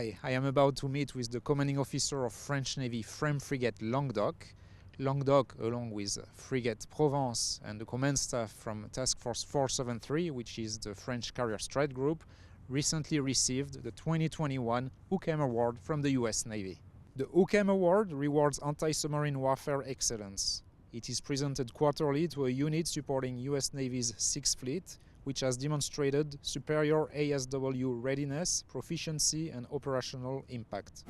Hi, I am about to meet with the commanding officer of French Navy FREMM Frigate Languedoc. Languedoc, along with Frigate Provence and the command staff from Task Force 473, which is the French carrier strike group, recently received the 2021 UCAM Award from the US Navy. The UCAM Award rewards anti-submarine warfare excellence. It is presented quarterly to a unit supporting US Navy's 6th Fleet, which has demonstrated superior ASW readiness, proficiency and operational impact.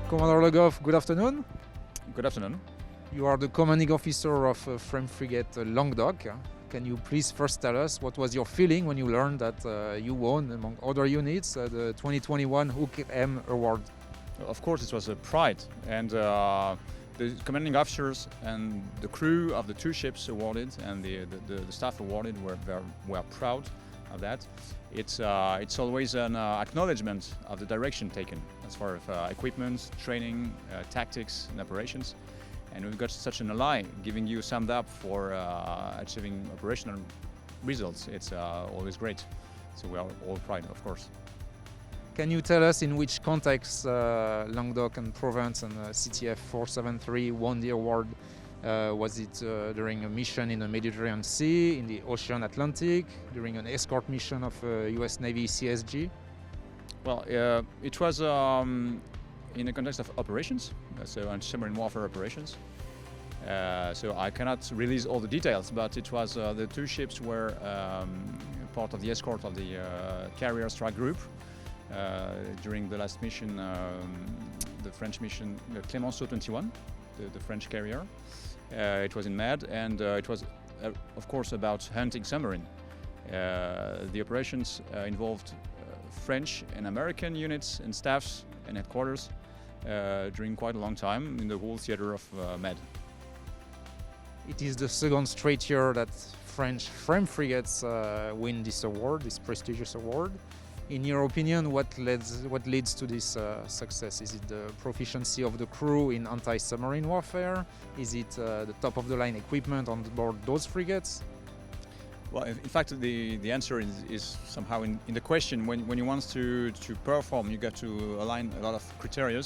Commander Le Goff, good afternoon. Good afternoon. You are the commanding officer of FREMM Frigate Languedoc. Can you please first tell us what was your feeling when you learned that you won, among other units, the 2021 UCAM Award? Of course, it was a pride, and the commanding officers and the crew of the two ships awarded and the staff awarded were proud of that. It's always an acknowledgement of the direction taken as far as equipment, training, tactics and operations. And we've got such an ally giving you summed up for achieving operational results. It's always great. So we are all proud, of course. Can you tell us in which context Languedoc and Provence and CTF 473 won the award? Was it during a mission in the Mediterranean Sea, in the Ocean Atlantic, during an escort mission of US Navy CSG? Well, it was in the context of operations, so anti-submarine warfare operations. So I cannot release all the details, but it was the two ships were part of the escort of the carrier strike group during the last mission, the French mission, Clemenceau 21, the French carrier. It was in Med, and it was, of course, about hunting submarine. The operations involved French and American units and staffs and headquarters during quite a long time in the whole theater of Med. It is the second straight year that French FREMM frigates win this award, this prestigious award. In your opinion, what leads to this success? Is it the proficiency of the crew in anti-submarine warfare? Is it the top-of-the-line equipment on board those frigates? Well, in fact, the answer is somehow in the question. When you want to perform, you got to align a lot of criteria.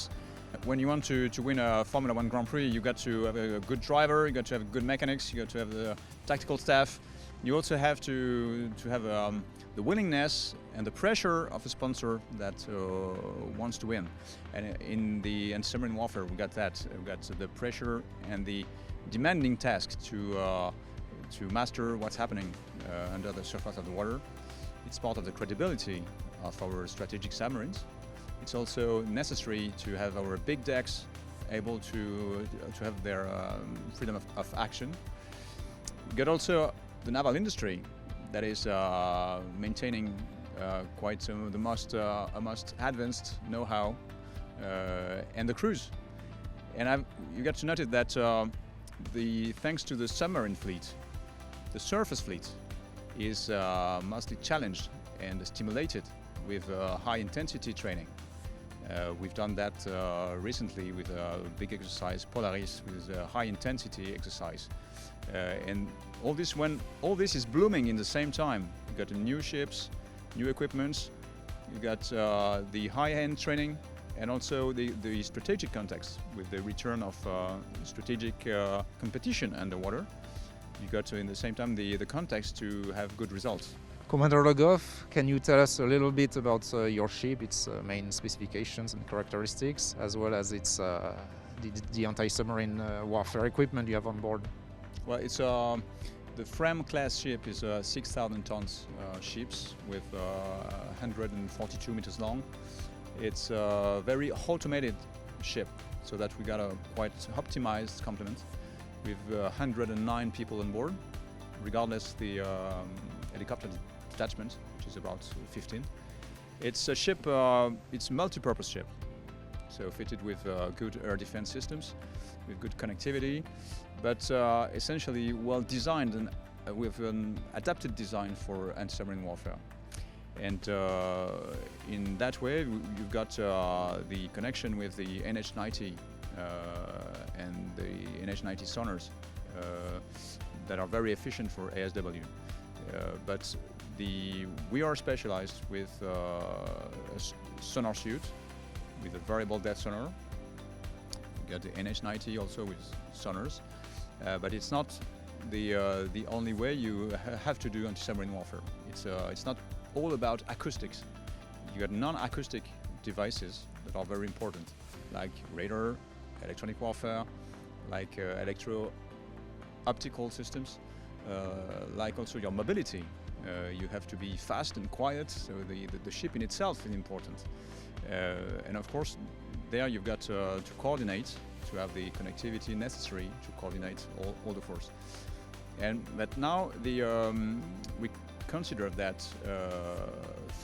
When you want to win a Formula 1 Grand Prix, you got to have a good driver, you got to have good mechanics, you got to have the tactical staff. You also have to have the willingness and the pressure of a sponsor that wants to win. And in the anti-submarine warfare, we got that. We got the pressure and the demanding task to master what's happening under the surface of the water. It's part of the credibility of our strategic submarines. It's also necessary to have our big decks able to have their freedom of action. We got also the naval industry that is maintaining quite the most advanced know-how and the crews. And you got to notice that thanks to the submarine fleet, the surface fleet is mostly challenged and stimulated with high-intensity training. We've done that recently with a big exercise, Polaris, with a high-intensity exercise. And all this is blooming in the same time. You got the new ships, new equipments, you got the high-end training, and also the strategic context with the return of strategic competition underwater. You got in the same time the context to have good results. Commander Le Goff, can you tell us a little bit about your ship, its main specifications and characteristics, as well as its the anti-submarine warfare equipment you have on board? Well, it's the FREMM-class ship is a 6,000 tons ships with 142 meters long. It's a very automated ship, so that we got a quite optimized complement with 109 people on board, regardless the helicopter detachment, which is about 15. It's a ship, it's a multi-purpose ship, so fitted with good air defense systems, with good connectivity, but essentially well designed We have an adapted design for anti-submarine warfare. And in that way, you've got the connection with the NH90 and the NH90 sonars that are very efficient for ASW. But we are specialized with a sonar suite with a variable depth sonar. You got the NH90 also with sonars, but it's not the only way you have to do anti-submarine warfare. It's not all about acoustics. You got non-acoustic devices that are very important, like radar, electronic warfare, like electro-optical systems, like also your mobility. You have to be fast and quiet, so the ship in itself is important. And of course, there you've got to coordinate, to have the connectivity necessary to coordinate all the force. But now we consider that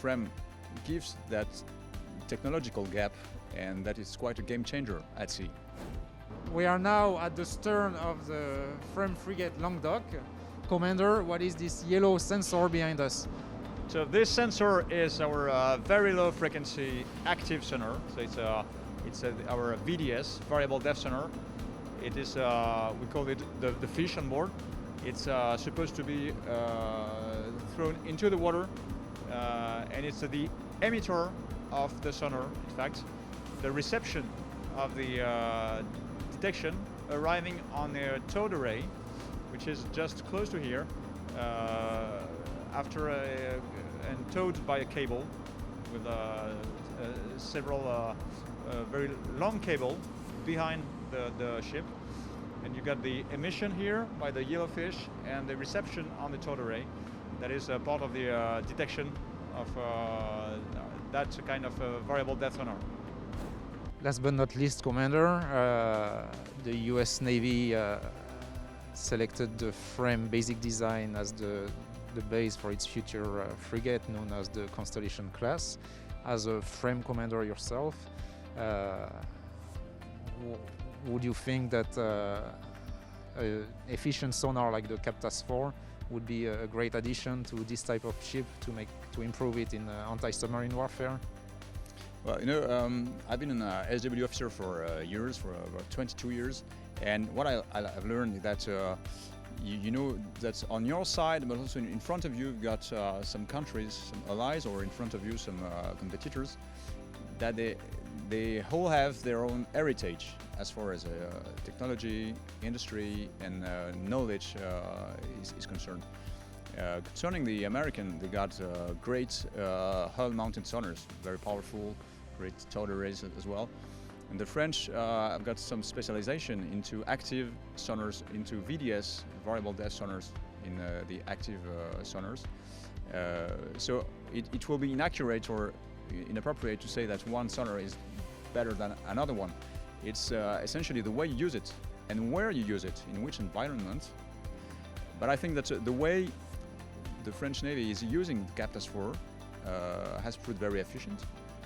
FREMM gives that technological gap, and that is quite a game changer at sea. We are now at the stern of the FREMM Frigate Languedoc. Commander, what is this yellow sensor behind us? So this sensor is our very low frequency active sonar. So it's our VDS, variable depth sonar. It is we call it the fish on board. It's supposed to be thrown into the water, and it's the emitter of the sonar. In fact, the reception of the detection arriving on the towed array, which is just close to here, and towed by a cable with several very long cable behind the ship. And you got the emission here by the yellowfish and the reception on the towed array. That is part of the detection of that kind of variable depth sonar. Last but not least, Commander, the US Navy selected the FREMM basic design as the base for its future frigate, known as the Constellation-class. As a FREMM commander yourself, would you think that an efficient sonar like the CAPTAS 4 would be a great addition to this type of ship to improve it in anti-submarine warfare? Well, I've been an ASW officer for years, for about 22 years, and what I've learned is that you know that on your side, but also in front of you, you've got some countries, some allies, or in front of you some competitors, that they all have their own heritage as far as technology, industry, and knowledge is concerned. Concerning the American, they got great hull-mounted sonars, very powerful, great towed arrays as well. And the French have got some specialization into active sonars, into VDS, variable depth sonars, in the active sonars. So it will be inaccurate or inappropriate to say that one sonar is better than another one. It's essentially the way you use it and where you use it, in which environment. But I think that the way the French Navy is using CAPTAS 4 has proved very efficient.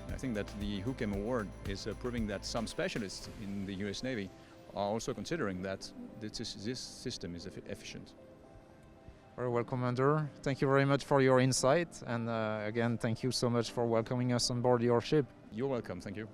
And I think that the HUCAM award is proving that some specialists in the US Navy are also considering that this system is efficient. Very well, Commander. Thank you very much for your insight, and again, thank you so much for welcoming us on board your ship. You're welcome, thank you.